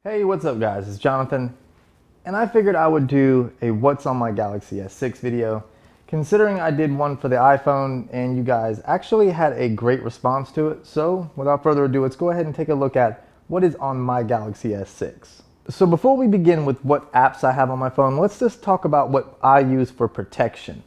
Hey, what's up guys? It's Jonathan, and I figured I would do a what's on my Galaxy S6 video, considering I did one for the iPhone and you guys actually had a great response to it. So without further ado, let's go ahead and take a look at what is on my Galaxy S6. So before we begin with what apps I have on my phone, let's just talk about what I use for protection.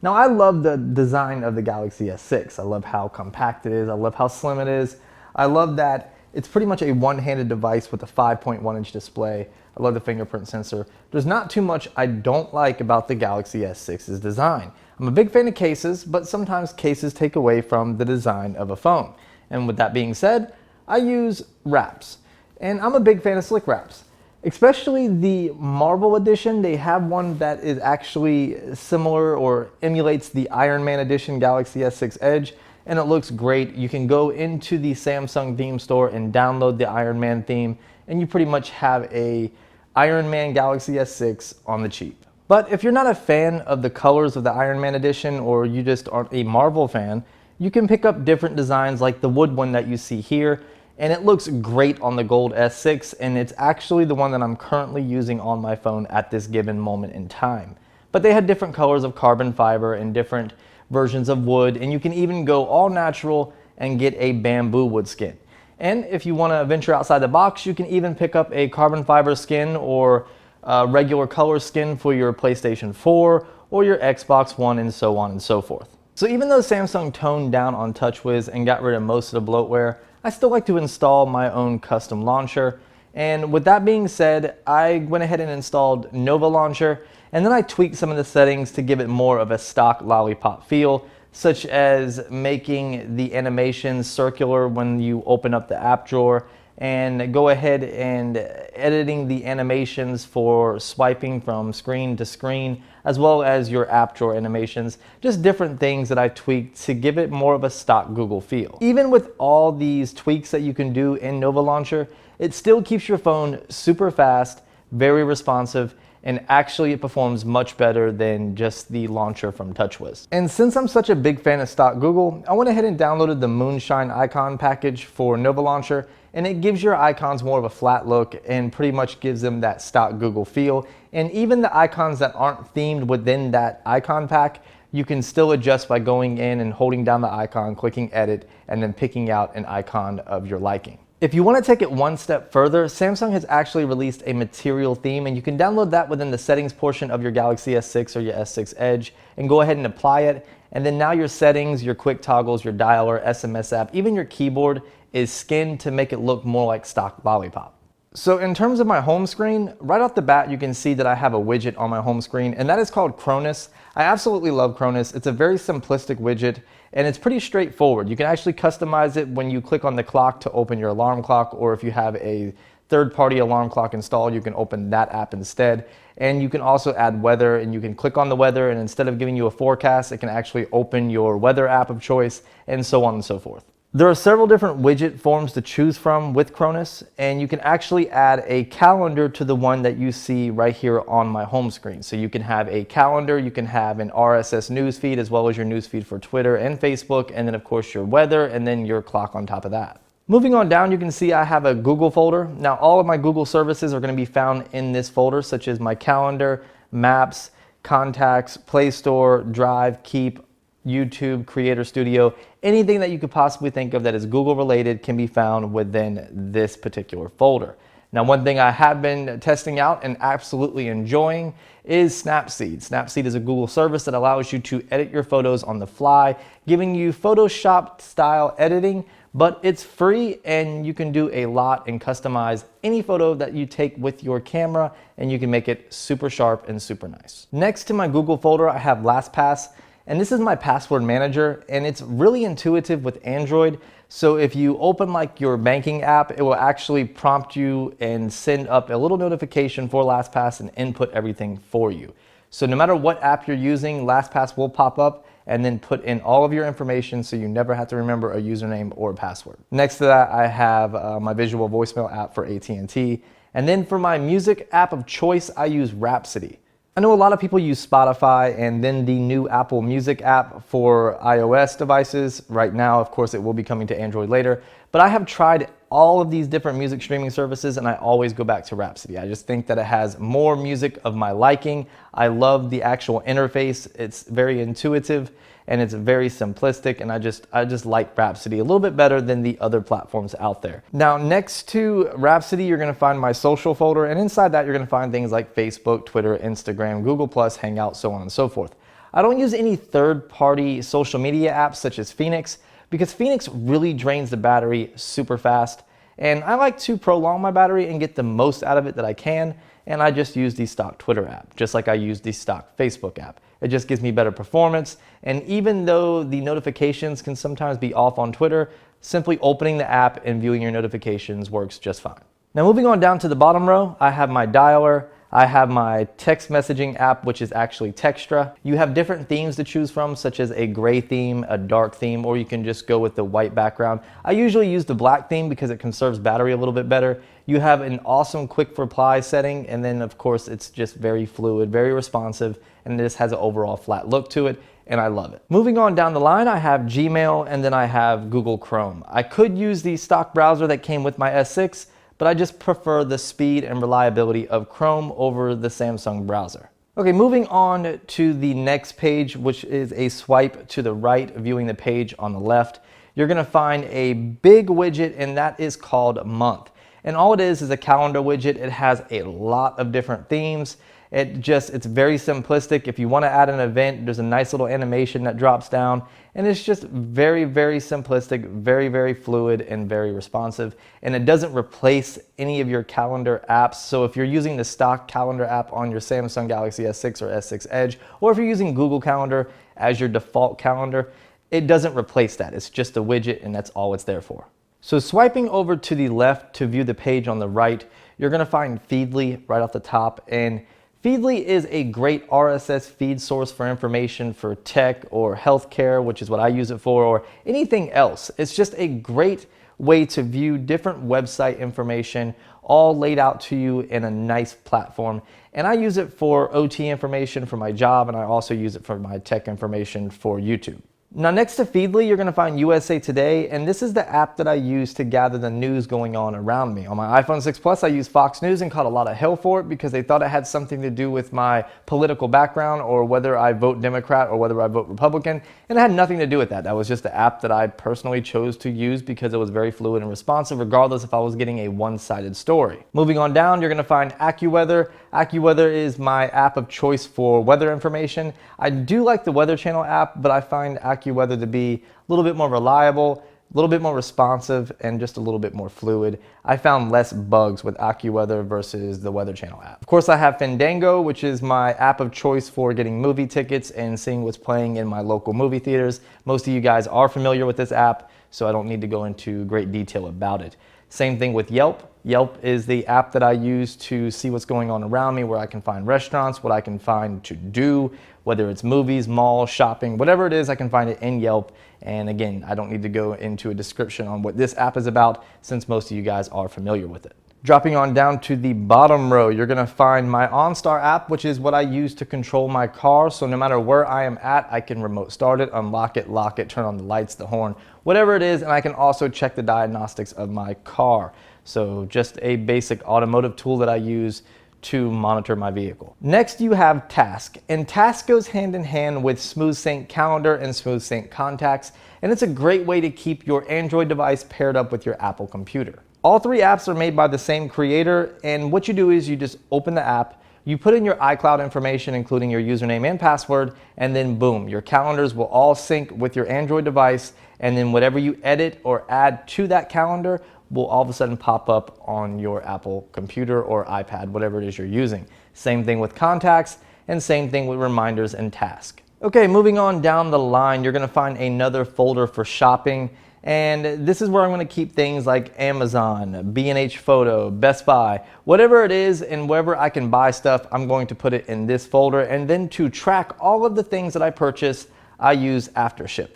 Now, I love the design of the Galaxy S6. I love how compact it is. I love how slim it is. I love that it's pretty much a one-handed device with a 5.1-inch display. I love the fingerprint sensor. There's not too much I don't like about the Galaxy S6's design. I'm a big fan of cases, but sometimes cases take away from the design of a phone. And with that being said, I use wraps. And I'm a big fan of slick wraps. Especially the Marvel edition. They have one that is actually similar or emulates the Iron Man edition Galaxy S6 Edge, and it looks great. You can go into the Samsung theme store and download the Iron Man theme, and you pretty much have a Iron Man Galaxy S6 on the cheap. But if you're not a fan of the colors of the Iron Man edition, or you just aren't a Marvel fan, you can pick up different designs like the wood one that you see here, and it looks great on the gold S6, and it's actually the one that I'm currently using on my phone at this given moment in time. But they had different colors of carbon fiber and different versions of wood, and you can even go all natural and get a bamboo wood skin. And if you want to venture outside the box, you can even pick up a carbon fiber skin or a regular color skin for your PlayStation 4 or your Xbox One, and so on and so forth. So even though Samsung toned down on TouchWiz and got rid of most of the bloatware, I still like to install my own custom launcher. And with that being said, I went ahead and installed Nova Launcher, and then I tweaked some of the settings to give it more of a stock lollipop feel, such as making the animations circular when you open up the app drawer, and go ahead and editing the animations for swiping from screen to screen, as well as your app drawer animations. Just different things that I tweaked to give it more of a stock Google feel. Even with all these tweaks that you can do in Nova Launcher, it still keeps your phone super fast, very responsive, and actually it performs much better than just the launcher from TouchWiz. And since I'm such a big fan of stock Google, I went ahead and downloaded the Moonshine icon package for Nova Launcher, and it gives your icons more of a flat look and pretty much gives them that stock Google feel. And even the icons that aren't themed within that icon pack, you can still adjust by going in and holding down the icon, clicking edit, and then picking out an icon of your liking. If you want to take it one step further, Samsung has actually released a material theme, and you can download that within the settings portion of your Galaxy S6 or your S6 Edge and go ahead and apply it. And then now your settings, your quick toggles, your dialer, SMS app, even your keyboard is skinned to make it look more like stock lollipop. So in terms of my home screen, right off the bat, you can see that I have a widget on my home screen, and that is called Cronus. I absolutely love Cronus. It's a very simplistic widget, and it's pretty straightforward. You can actually customize it when you click on the clock to open your alarm clock, or if you have a third-party alarm clock installed, you can open that app instead. And you can also add weather, and you can click on the weather, and instead of giving you a forecast, it can actually open your weather app of choice, and so on and so forth. There are several different widget forms to choose from with Cronus, and you can actually add a calendar to the one that you see right here on my home screen. So you can have a calendar, you can have an RSS newsfeed, as well as your newsfeed for Twitter and Facebook, and then of course your weather, and then your clock on top of that. Moving on down, you can see I have a Google folder. Now all of my Google services are going to be found in this folder, such as my calendar, maps, contacts, Play Store, Drive, Keep, YouTube, Creator Studio, anything that you could possibly think of that is Google related can be found within this particular folder. Now, one thing I have been testing out and absolutely enjoying is Snapseed. Snapseed is a Google service that allows you to edit your photos on the fly, giving you Photoshop style editing, but it's free and you can do a lot and customize any photo that you take with your camera, and you can make it super sharp and super nice. Next to my Google folder, I have Lastpass. And this is my password manager, and it's really intuitive with Android. So if you open like your banking app, it will actually prompt you and send up a little notification for LastPass and input everything for you. So no matter what app you're using, LastPass will pop up and then put in all of your information, so you never have to remember a username or a password. Next to that, I have my visual voicemail app for AT&T. And then for my music app of choice, I use Rhapsody. I know a lot of people use Spotify and then the new Apple Music app for iOS devices. Right now, of course, it will be coming to Android later, but I have tried all of these different music streaming services, and I always go back to Rhapsody. I just think that it has more music of my liking. I love the actual interface. It's very intuitive and it's very simplistic, and I just like Rhapsody a little bit better than the other platforms out there. Now, next to Rhapsody, you're gonna find my social folder, and inside that you're gonna find things like Facebook, Twitter, Instagram, Google+, Hangout, so on and so forth. I don't use any third-party social media apps such as Phoenix, because Phoenix really drains the battery super fast, and I like to prolong my battery and get the most out of it that I can, and I just use the stock Twitter app, just like I use the stock Facebook app. It just gives me better performance, and even though the notifications can sometimes be off on Twitter, simply opening the app and viewing your notifications works just fine. Now, moving on down to the bottom row, I have my dialer. I have my text messaging app, which is actually Textra. You have different themes to choose from, such as a gray theme, a dark theme, or you can just go with the white background. I usually use the black theme because it conserves battery a little bit better. You have an awesome quick reply setting, and then of course it's just very fluid, very responsive, and this has an overall flat look to it, and I love it. Moving on down the line, I have Gmail, and then I have Google Chrome. I could use the stock browser that came with my S6, but I just prefer the speed and reliability of Chrome over the Samsung browser. Okay, moving on to the next page, which is a swipe to the right, viewing the page on the left. You're gonna find a big widget, and that is called Month. And all it is a calendar widget. It has a lot of different themes. It's very simplistic. If you want to add an event, there's a nice little animation that drops down, and it's just very, very simplistic, very, very fluid, and very responsive. And it doesn't replace any of your calendar apps. So if you're using the stock calendar app on your Samsung Galaxy S6 or S6 Edge, or if you're using Google Calendar as your default calendar, it doesn't replace that. It's just a widget, and that's all it's there for. So swiping over to the left to view the page on the right, you're gonna find Feedly right off the top, and Feedly is a great RSS feed source for information for tech or healthcare, which is what I use it for, or anything else. It's just a great way to view different website information, all laid out to you in a nice platform. And I use it for OT information for my job, and I also use it for my tech information for YouTube. Now, next to Feedly, you're gonna find USA Today, and this is the app that I use to gather the news going on around me. On my iPhone 6 Plus, I use Fox News and caught a lot of hell for it because they thought it had something to do with my political background or whether I vote Democrat or whether I vote Republican, and it had nothing to do with that. That was just the app that I personally chose to use because it was very fluid and responsive, regardless if I was getting a one-sided story. Moving on down, you're gonna find Accuweather. Accuweather is my app of choice for weather information. I do like the Weather Channel app, but I find Accuweather to be a little bit more reliable, a little bit more responsive, and just a little bit more fluid. I found less bugs with Accuweather versus the Weather Channel app. Of course, I have Fandango, which is my app of choice for getting movie tickets and seeing what's playing in my local movie theaters. Most of you guys are familiar with this app, so I don't need to go into great detail about it. Same thing with Yelp. Yelp is the app that I use to see what's going on around me, where I can find restaurants, what I can find to do, whether it's movies, malls, shopping, whatever it is, I can find it in Yelp. And again, I don't need to go into a description on what this app is about since most of you guys are familiar with it. Dropping on down to the bottom row, you're gonna find my OnStar app, which is what I use to control my car. So no matter where I am at, I can remote start it, unlock it, lock it, turn on the lights, the horn, whatever it is, and I can also check the diagnostics of my car. So just a basic automotive tool that I use to monitor my vehicle. Next, you have Task, and Task goes hand in hand with SmoothSync Calendar and SmoothSync Contacts, and it's a great way to keep your Android device paired up with your Apple computer. All three apps are made by the same creator, and what you do is you just open the app, you put in your iCloud information, including your username and password, and then boom, your calendars will all sync with your Android device, and then whatever you edit or add to that calendar will all of a sudden pop up on your Apple computer or iPad, whatever it is you're using. Same thing with Contacts, and same thing with Reminders and Task. Okay, moving on down the line, you're gonna find another folder for shopping, and this is where I'm gonna keep things like Amazon, B&H Photo, Best Buy, whatever it is, and wherever I can buy stuff, I'm going to put it in this folder. And then to track all of the things that I purchase, I use AfterShip.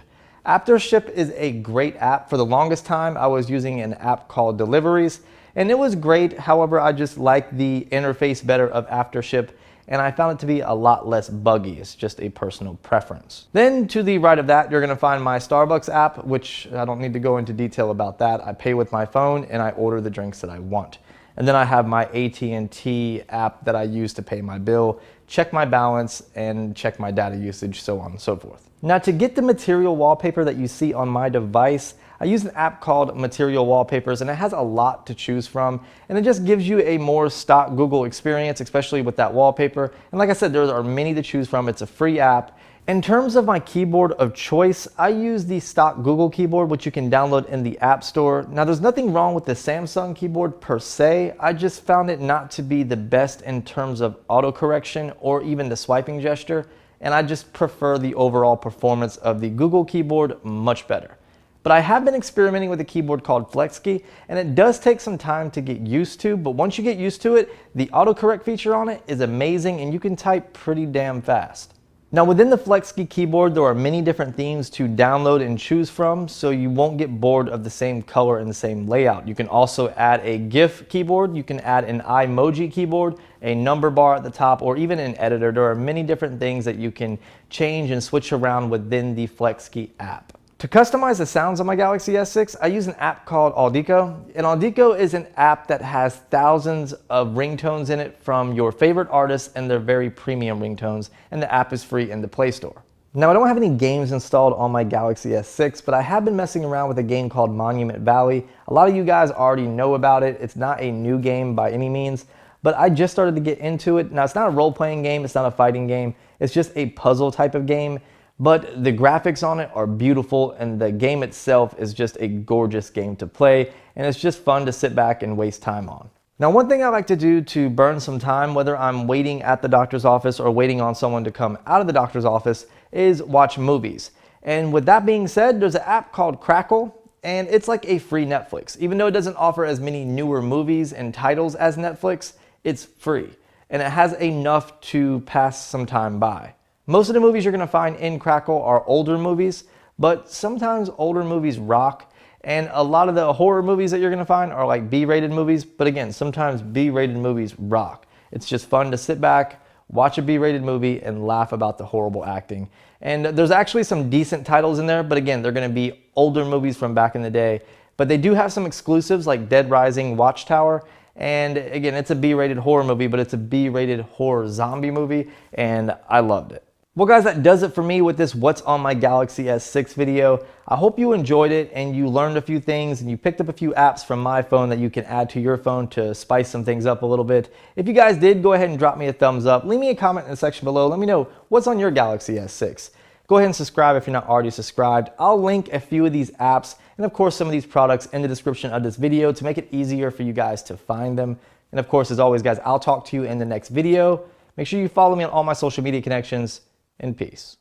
AfterShip is a great app. For the longest time, I was using an app called Deliveries, and it was great. However, I just like the interface better of AfterShip. and I found it to be a lot less buggy. It's just a personal preference. Then to the right of that, you're gonna find my Starbucks app, which I don't need to go into detail about that. I pay with my phone and I order the drinks that I want. And then I have my AT&T app that I use to pay my bill, check my balance, and check my data usage, so on and so forth. Now, to get the material wallpaper that you see on my device, I use an app called Material Wallpapers, and it has a lot to choose from, and it just gives you a more stock Google experience, especially with that wallpaper. And like I said, there are many to choose from. It's a free app. In terms of my keyboard of choice, I use the stock Google keyboard, which you can download in the App Store. Now, there's nothing wrong with the Samsung keyboard per se. I just found it not to be the best in terms of autocorrection or even the swiping gesture, and I just prefer the overall performance of the Google keyboard much better. But I have been experimenting with a keyboard called FlexKey, and it does take some time to get used to, but once you get used to it, the autocorrect feature on it is amazing and you can type pretty damn fast. Now, within the FlexKey keyboard, there are many different themes to download and choose from, so you won't get bored of the same color and the same layout. You can also add a GIF keyboard, you can add an emoji keyboard, a number bar at the top, or even an editor. There are many different things that you can change and switch around within the FlexKey app. To customize the sounds on my Galaxy S6, I use an app called Audico. And Audico is an app that has thousands of ringtones in it from your favorite artists, and they're very premium ringtones, and the app is free in the Play Store. Now, I don't have any games installed on my Galaxy S6, but I have been messing around with a game called Monument Valley. A lot of you guys already know about it. It's not a new game by any means, but I just started to get into it. Now, it's not a role-playing game, it's not a fighting game, it's just a puzzle type of game. But the graphics on it are beautiful, and the game itself is just a gorgeous game to play, and it's just fun to sit back and waste time on. Now, one thing I like to do to burn some time, whether I'm waiting at the doctor's office or waiting on someone to come out of the doctor's office, is watch movies. And with that being said, there's an app called Crackle, and it's like a free Netflix. Even though it doesn't offer as many newer movies and titles as Netflix, it's free, and it has enough to pass some time by. Most of the movies you're going to find in Crackle are older movies, but sometimes older movies rock, and a lot of the horror movies that you're going to find are like B-rated movies, but again, sometimes B-rated movies rock. It's just fun to sit back, watch a B-rated movie, and laugh about the horrible acting. And there's actually some decent titles in there, but again, they're going to be older movies from back in the day, but they do have some exclusives like Dead Rising, Watchtower. And again, it's a B-rated horror movie, but it's a B-rated horror zombie movie, and I loved it. Well guys, that does it for me with this What's on my Galaxy S6 video. I hope you enjoyed it and you learned a few things and you picked up a few apps from my phone that you can add to your phone to spice some things up a little bit. If you guys did, go ahead and drop me a thumbs up. Leave me a comment in the section below. Let me know what's on your Galaxy S6. Go ahead and subscribe if you're not already subscribed. I'll link a few of these apps and of course some of these products in the description of this video to make it easier for you guys to find them. And of course, as always guys, I'll talk to you in the next video. Make sure you follow me on all my social media connections. In peace.